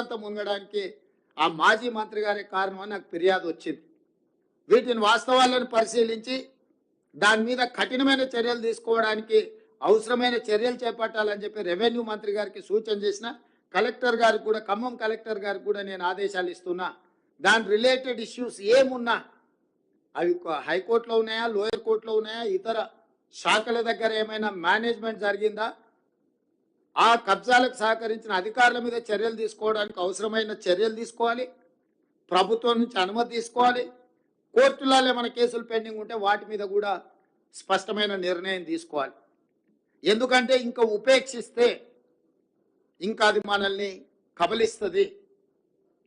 మునగడానికి ఆ మాజీ మంత్రి గారే కారణం అని నాకు ఫిర్యాదు వచ్చింది. వీటిని వాస్తవాలను పరిశీలించి దాని మీద కఠినమైన చర్యలు తీసుకోవడానికి అవసరమైన చర్యలు చేపట్టాలని చెప్పి రెవెన్యూ మంత్రి గారికి సూచన చేసిన. కలెక్టర్ గారికి కూడా, ఖమ్మం కలెక్టర్ గారికి కూడా నేను ఆదేశాలు ఇస్తున్నా. దాని రిలేటెడ్ ఇష్యూస్ ఏమున్నా అవి హైకోర్టులో ఉన్నాయా, లోయర్ కోర్టులో ఉన్నాయా, ఇతర శాఖల దగ్గర ఏమైనా మేనేజ్మెంట్ జరిగిందా, ఆ కబ్జాలకు సహకరించిన అధికారుల మీద చర్యలు తీసుకోవడానికి అవసరమైన చర్యలు తీసుకోవాలి. ప్రభుత్వం నుంచి అనుమతి తీసుకోవాలి. కోర్టులలో ఏమైనా కేసులు పెండింగ్ ఉంటే వాటి మీద కూడా స్పష్టమైన నిర్ణయం తీసుకోవాలి. ఎందుకంటే ఇంకా ఉపేక్షిస్తే ఇంకా అది మనల్ని కబలిస్తుంది.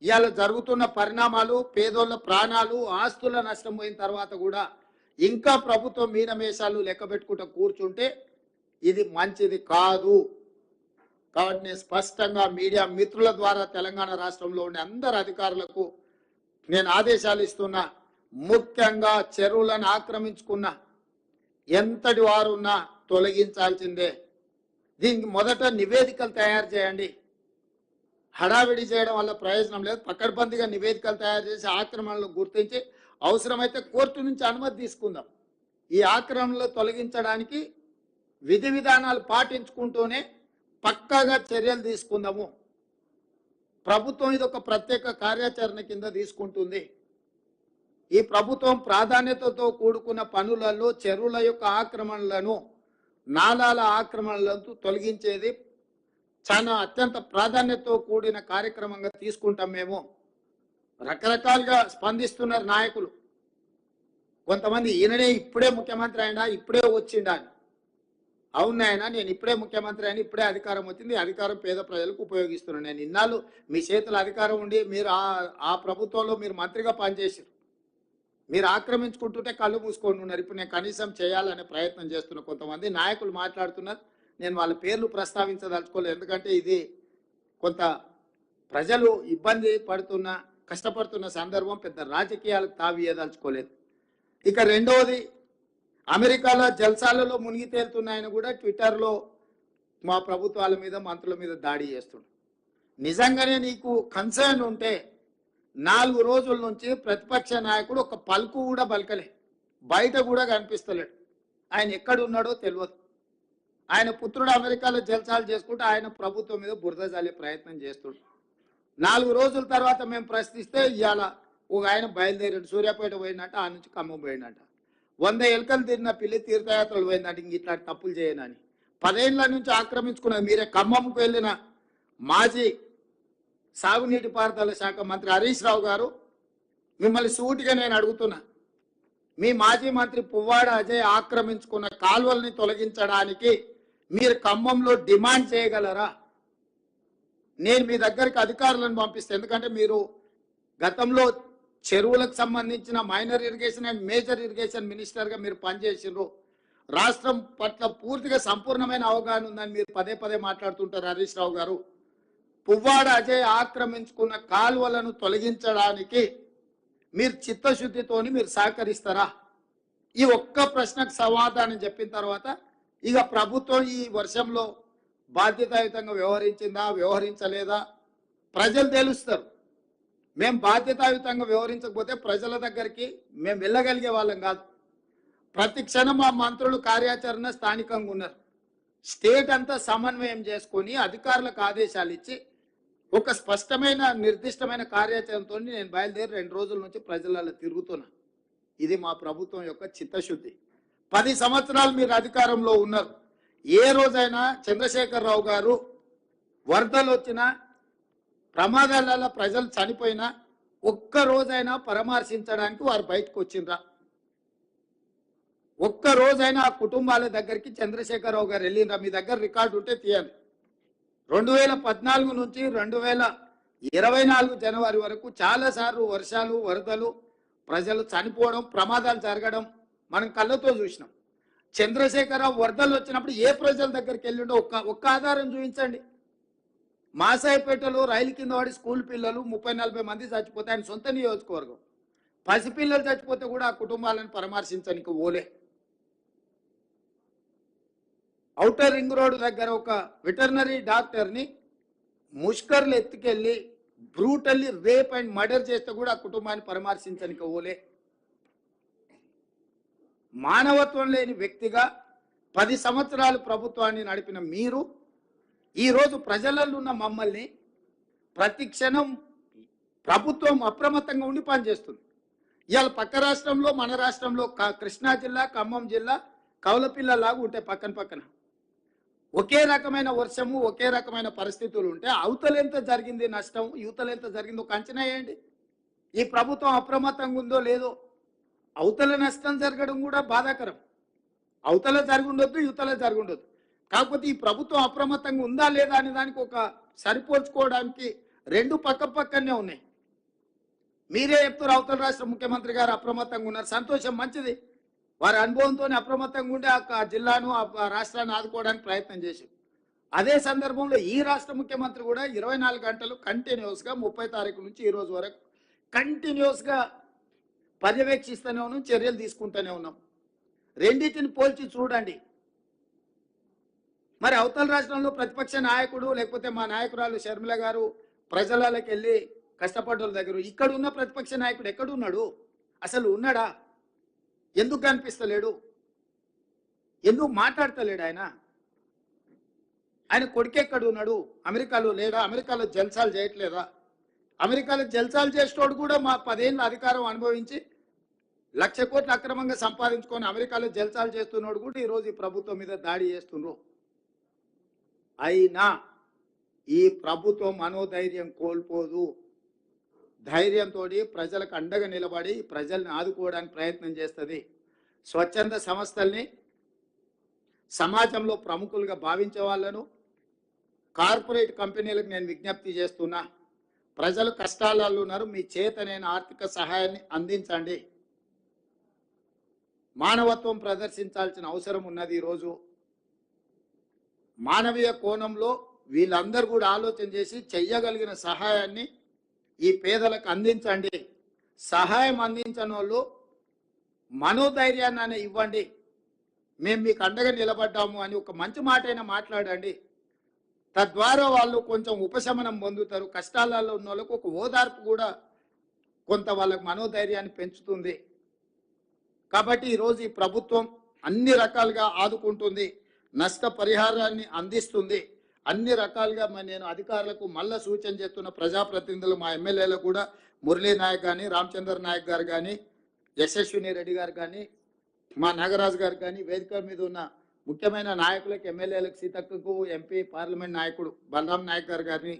ఇవాళ జరుగుతున్న పరిణామాలు, పేదోళ్ళ ప్రాణాలు, ఆస్తుల నష్టం పోయిన తర్వాత కూడా ఇంకా ప్రభుత్వం మీనమేషాలు లెక్క పెట్టుకుంటూ కూర్చుంటే ఇది మంచిది కాదు. కాబట్టి నేను స్పష్టంగా మీడియా మిత్రుల ద్వారా తెలంగాణ రాష్ట్రంలో ఉండే అందరు అధికారులకు నేను ఆదేశాలు ఇస్తున్నా. ముఖ్యంగా చెరువులను ఆక్రమించుకున్న ఎంతటి వారున్నా తొలగించాల్సిందే. దీనికి మొదట నివేదికలు తయారు చేయండి. హడావిడి చేయడం వల్ల ప్రయోజనం లేదు. పకడ్బందీగా నివేదికలు తయారు చేసి ఆక్రమణలు గుర్తించి అవసరమైతే కోర్టు నుంచి అనుమతి తీసుకుందాం. ఈ ఆక్రమణలు తొలగించడానికి విధి విధానాలు పాటించుకుంటూనే పక్కాగా చర్యలు తీసుకుందాము. ప్రభుత్వం ఇది ఒక ప్రత్యేక కార్యాచరణ కింద తీసుకుంటుంది. ఈ ప్రభుత్వం ప్రాధాన్యతతో కూడుకున్న పనులలో చెరువుల యొక్క ఆక్రమణలను, నాలాల ఆక్రమణలను తొలగించేది చాలా అత్యంత ప్రాధాన్యతతో కూడిన కార్యక్రమంగా తీసుకుంటాం. మేము రకరకాలుగా స్పందిస్తున్నారు నాయకులు. కొంతమంది ఈయననే ఇప్పుడే ముఖ్యమంత్రి అయినా, ఇప్పుడే వచ్చిండా అని. అవునాయన, నేను ఇప్పుడే ముఖ్యమంత్రి అయినా, ఇప్పుడే అధికారం వచ్చింది, అధికారం పేద ప్రజలకు ఉపయోగిస్తున్నాను. నేను ఇన్నాళ్ళు మీ చేతుల అధికారం ఉండి మీరు ఆ ప్రభుత్వంలో మీరు మంత్రిగా పనిచేసారు. మీరు ఆక్రమించుకుంటుంటే కళ్ళు మూసుకొని ఉన్నారు. ఇప్పుడు నేను కనీసం చేయాలనే ప్రయత్నం చేస్తున్న కొంతమంది నాయకులు మాట్లాడుతున్నారు. నేను వాళ్ళ పేర్లు ప్రస్తావించదలుచుకోలేదు. ఎందుకంటే ఇది కొంత ప్రజలు ఇబ్బంది పడుతున్న, కష్టపడుతున్న సందర్భం. పెద్ద రాజకీయాలకు తావియదలుచుకోలేదు. ఇక రెండవది, అమెరికాలో జల్సాలలో మునిగి తేలుతున్నాయని కూడా ట్విట్టర్లో మా ప్రభుత్వాల మీద, మంత్రుల మీద దాడి చేస్తున్నాడు. నిజంగానే నీకు కన్సర్న్ ఉంటే 4 రోజుల నుంచి ప్రతిపక్ష నాయకుడు ఒక పలుకు కూడా పలకలే, బయట కూడా కనిపిస్తలేడు. ఆయన ఎక్కడున్నాడో తెలియదు. ఆయన పుత్రుడు అమెరికాలో జల్సాలు చేసుకుంటూ ఆయన ప్రభుత్వం మీద బురద జల్లే ప్రయత్నం చేస్తున్నాడు. 4 రోజుల తర్వాత మేము ప్రశ్నిస్తే ఇవాళ ఒక ఆయన బయలుదేరాడు, సూర్యాపేట పోయినట్ట, ఆ నుంచి ఖమ్మం పోయినట్ట. 100 ఎలుకలు తిరిగిన పిల్లి తీర్థయాత్రలు పోయిందంట. ఇంక ఇట్లాంటి తప్పులు చేయనని 10 ఏళ్ల నుంచి ఆక్రమించుకున్నది మీరే. ఖమ్మంకు వెళ్ళిన మాజీ సాగునీటి పారుదల శాఖ మంత్రి హరీష్ రావు గారు, మిమ్మల్ని సూటిగా నేను అడుగుతున్నా, మీ మాజీ మంత్రి పువ్వాడ అజయ్ ఆక్రమించుకున్న కాలువల్ని తొలగించడానికి మీరు ఖమ్మంలో డిమాండ్ చేయగలరా? నేను మీ దగ్గరికి అధికారులను పంపిస్తాను. ఎందుకంటే మీరు గతంలో చెరువులకు సంబంధించిన minor irrigation and major irrigation మినిస్టర్గా మీరు పనిచేసినారు. రాష్ట్రం పట్ల పూర్తిగా సంపూర్ణమైన అవగాహన ఉందని మీరు పదే పదే మాట్లాడుతుంటారు హరీష్ రావు గారు. పువ్వాడ అజయ్ ఆక్రమించుకున్న కాలువలను తొలగించడానికి మీరు చిత్తశుద్ధితోని మీరు సహకరిస్తారా? ఈ ఒక్క ప్రశ్నకు సమాధానం చెప్పిన తర్వాత ఇక ప్రభుత్వం ఈ వర్షంలో బాధ్యతాయుతంగా వ్యవహరించిందా, వ్యవహరించలేదా ప్రజలు తెలుస్తారు. మేము బాధ్యతాయుతంగా వ్యవహరించకపోతే ప్రజల దగ్గరికి మేము వెళ్ళగలిగే వాళ్ళం కాదు. ప్రతి క్షణం మా మంత్రులు కార్యాచరణ స్థానికంగా ఉన్నారు. స్టేట్ అంతా సమన్వయం చేసుకొని అధికారులకు ఆదేశాలు ఇచ్చి ఒక స్పష్టమైన నిర్దిష్టమైన కార్యాచరణతో నేను బయలుదేరి 2 రోజుల నుంచి ప్రజలలో తిరుగుతున్నా. ఇది మా ప్రభుత్వం యొక్క చిత్తశుద్ధి. 10 సంవత్సరాలు మీరు అధికారంలో ఉన్నారు. ఏ రోజైనా చంద్రశేఖరరావు గారు వరదలు వచ్చినా, ప్రమాదాలలో ప్రజలు చనిపోయినా ఒక్క రోజైనా పరామర్శించడానికి వారు బయటకు వచ్చిండ్రా? ఒక్క రోజైనా ఆ కుటుంబాల దగ్గరికి చంద్రశేఖరరావు గారు వెళ్ళిండ్రా? మీ దగ్గర రికార్డు ఉంటే తీయండి. 2014 నుంచి 2024 జనవరి వరకు చాలాసార్లు వర్షాలు, వరదలు, ప్రజలు చనిపోవడం, ప్రమాదాలు జరగడం మనం కళ్ళతో చూసినాం. చంద్రశేఖరరావు వరదలు వచ్చినప్పుడు ఏ ప్రజల దగ్గరికి వెళ్ళిండో ఒక్క ఆధారం చూపించండి. మాసాయిపేటలో రైలు కింద వాడి స్కూల్ పిల్లలు 30-40 మంది చచ్చిపోతే ఆయన సొంత నియోజకవర్గం. పసిపిల్లలు చచ్చిపోతే కూడా ఆ కుటుంబాలను పరామర్శించడానికి ఓలే. ఔటర్ రింగ్ రోడ్ దగ్గర ఒక వెటర్నరీ డాక్టర్ని ముష్కర్లు ఎత్తుకెళ్ళి బ్రూటల్లీ రేప్ అండ్ మర్డర్ చేస్తే కూడా ఆ కుటుంబాన్ని పరామర్శించడానికి ఓలే. మానవత్వం లేని వ్యక్తిగా 10 సంవత్సరాలు ప్రభుత్వాన్ని నడిపిన మీరు ఈరోజు ప్రజలలో ఉన్న మమ్మల్ని ప్రతి క్షణం ప్రభుత్వం అప్రమత్తంగా ఉండి పనిచేస్తుంది. ఇవాళ పక్క రాష్ట్రంలో మన రాష్ట్రంలో కృష్ణా జిల్లా, ఖమ్మం జిల్లా కౌలపిల్లలాగా ఉంటాయి పక్కన పక్కన. ఒకే రకమైన వర్షము, ఒకే రకమైన పరిస్థితులు ఉంటే అవతలెంత జరిగింది నష్టం, యువతలెంత జరిగిందో ఒక అంచనా వేయండి. ఈ ప్రభుత్వం అప్రమత్తంగా ఉందో లేదో. అవతల నష్టం జరగడం కూడా బాధాకరం. అవతల జరుగుండొద్దు, యువతల జరుగుండొద్దు. కాకపోతే ఈ ప్రభుత్వం అప్రమత్తంగా ఉందా లేదా అనే దానికి ఒక సరిపోల్చుకోవడానికి రెండు పక్కనే ఉన్నాయి. మీరే చెప్తారు అవతల రాష్ట్ర ముఖ్యమంత్రి గారు అప్రమత్తంగా ఉన్నారు, సంతోషం, మంచిది. వారి అనుభవంతో అప్రమత్తంగా ఉండి ఆ జిల్లాను ఆ రాష్ట్రాన్ని ఆదుకోవడానికి ప్రయత్నం చేసి, అదే సందర్భంలో ఈ రాష్ట్ర ముఖ్యమంత్రి కూడా 24 గంటలు కంటిన్యూస్గా 30 తారీఖు నుంచి ఈ రోజు వరకు కంటిన్యూస్గా పర్యవేక్షిస్తూనే ఉన్నాం, చర్యలు తీసుకుంటూనే ఉన్నాం. రెండింటిని పోల్చి చూడండి. మరి అవతల రాష్ట్రంలో ప్రతిపక్ష నాయకుడు లేకపోతే మా నాయకురాలు షర్మిల గారు ప్రజలకి వెళ్ళి కష్టపడ్డోళ్ళ దగ్గర, ఇక్కడ ఉన్న ప్రతిపక్ష నాయకుడు ఎక్కడున్నాడు? అసలు ఉన్నాడా? ఎందుకు కనిపిస్తలేడు? ఎందుకు మాట్లాడతలేడు? ఆయన కొడుకెక్కడ ఉన్నాడు? అమెరికాలో లేడా? అమెరికాలో జల్సాలు చేయట్లేదా? అమెరికాలో జల్సాలు చేసేటోడు కూడా మా 10 ఏళ్ళ అధికారం అనుభవించి 1,00,000 కోట్లు అక్రమంగా సంపాదించుకొని అమెరికాలో జల్సాలు చేస్తున్నాడు కూడా ఈరోజు ఈ ప్రభుత్వం మీద దాడి చేస్తున్నారు. అయినా ఈ ప్రభుత్వం మనోధైర్యం కోల్పోదు. ధైర్యంతో ప్రజలకు అండగా నిలబడి ప్రజల్ని ఆదుకోవడానికి ప్రయత్నం చేస్తుంది. స్వచ్ఛంద సంస్థల్ని సమాజంలో ప్రముఖులుగా భావించే వాళ్ళను, కార్పొరేట్ కంపెనీలకు నేను విజ్ఞప్తి చేస్తున్నా, ప్రజలు కష్టాలలో ఉన్నారు, మీ చేతనైన ఆర్థిక సహాయాన్ని అందించండి. మానవత్వం ప్రదర్శించాల్సిన అవసరం ఉన్నది. ఈరోజు మానవీయ కోణంలో వీళ్ళందరూ కూడా ఆలోచన చేసి చెయ్యగలిగిన సహాయాన్ని ఈ పేదలకు అందించండి. సహాయం అందించని వాళ్ళు మనోధైర్యాన్ని ఇవ్వండి. మేము మీకు అండగా నిలబడ్డాము అని ఒక మంచి మాట అయినా మాట్లాడండి. తద్వారా వాళ్ళు కొంచెం ఉపశమనం పొందుతారు. కష్టాలలో ఉన్న వాళ్ళకు ఒక ఓదార్పు కూడా కొంత వాళ్ళకు మనోధైర్యాన్ని పెంచుతుంది. కాబట్టి ఈరోజు ఈ ప్రభుత్వం అన్ని రకాలుగా ఆదుకుంటుంది, నష్టపరిహారాన్ని అందిస్తుంది. అన్ని రకాలుగా నేను అధికారులకు మళ్ళా సూచన చేస్తున్న ప్రజాప్రతినిధులు, మా ఎమ్మెల్యేలకు కూడా, మురళీ నాయక్ కానీ, రామచంద్ర నాయక్ గారు కానీ, యశస్విని రెడ్డి గారు కానీ, మా నాగరాజు గారు కానీ, వేదిక మీద ఉన్న ముఖ్యమైన నాయకులకు, ఎమ్మెల్యేలకు, సీతక్కకు, ఎంపీ పార్లమెంట్ నాయకుడు బలరాం నాయక్ గారు కానీ,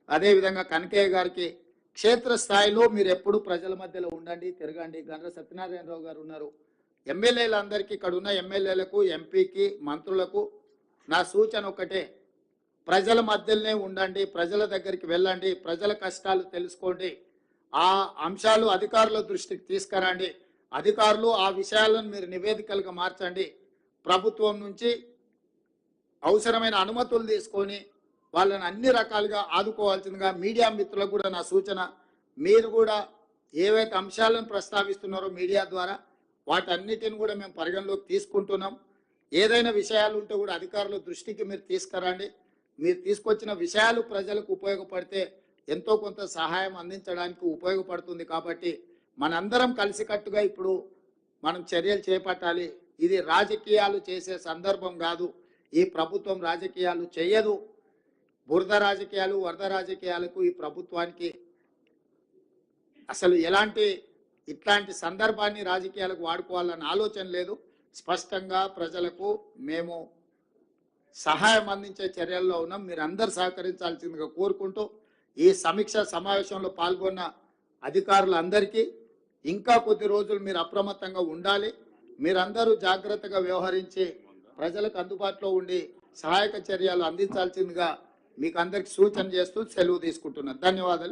అదేవిధంగా కనకయ్య గారికి, క్షేత్రస్థాయిలో మీరు ఎప్పుడు ప్రజల మధ్యలో ఉండండి, తిరగండి. గండ్ర సత్యనారాయణరావు గారు ఉన్నారు. ఎమ్మెల్యేలందరికీ, ఇక్కడ ఉన్న ఎమ్మెల్యేలకు, ఎంపీకి, మంత్రులకు నా సూచన ఒకటే, ప్రజల మధ్యలోనే ఉండండి, ప్రజల దగ్గరికి వెళ్ళండి, ప్రజల కష్టాలు తెలుసుకోండి. ఆ అంశాలు అధికారుల దృష్టికి తీసుకురండి. అధికారులు ఆ విషయాలను మీరు నివేదికలుగా మార్చండి. ప్రభుత్వం నుంచి అవసరమైన అనుమతులు తీసుకొని వాళ్ళని అన్ని రకాలుగా ఆదుకోవాల్సిందిగా మీడియా మిత్రులకు కూడా నా సూచన. మీరు కూడా ఏవైతే అంశాలను ప్రస్తావిస్తున్నారో మీడియా ద్వారా వాటన్నిటిని కూడా మేము పరిగణలోకి తీసుకుంటున్నాం. ఏదైనా విషయాలు ఉంటే కూడా అధికారుల దృష్టికి మీరు తీసుకురండి. మీరు తీసుకొచ్చిన విషయాలు ప్రజలకు ఉపయోగపడితే ఎంతో కొంత సహాయం అందించడానికి ఉపయోగపడుతుంది. కాబట్టి మనందరం కలిసికట్టుగా ఇప్పుడు మనం చర్యలు చేపట్టాలి. ఇది రాజకీయాలు చేసే సందర్భం కాదు. ఈ ప్రభుత్వం రాజకీయాలు చేయదు. బురద రాజకీయాలు, వరద రాజకీయాలకు ఈ ప్రభుత్వానికి అసలు ఇట్లాంటి సందర్భాన్ని రాజకీయాలకు వాడుకోవాలన్న ఆలోచన లేదు. స్పష్టంగా ప్రజలకు మేము సహాయం అందించే చర్యల్లో ఉన్నాం. మీరు అందరు సహకరించాల్సిందిగా కోరుకుంటూ ఈ సమీక్ష సమావేశంలో పాల్గొన్న అధికారులందరికీ ఇంకా కొద్ది రోజులు మీరు అప్రమత్తంగా ఉండాలి. మీరందరూ జాగ్రత్తగా వ్యవహరించి ప్రజలకు అందుబాటులో ఉండి సహాయక చర్యలు అందించాల్సిందిగా మీకు అందరికి సూచన చేస్తూ సెలవు తీసుకుంటున్నాను. ధన్యవాదాలు.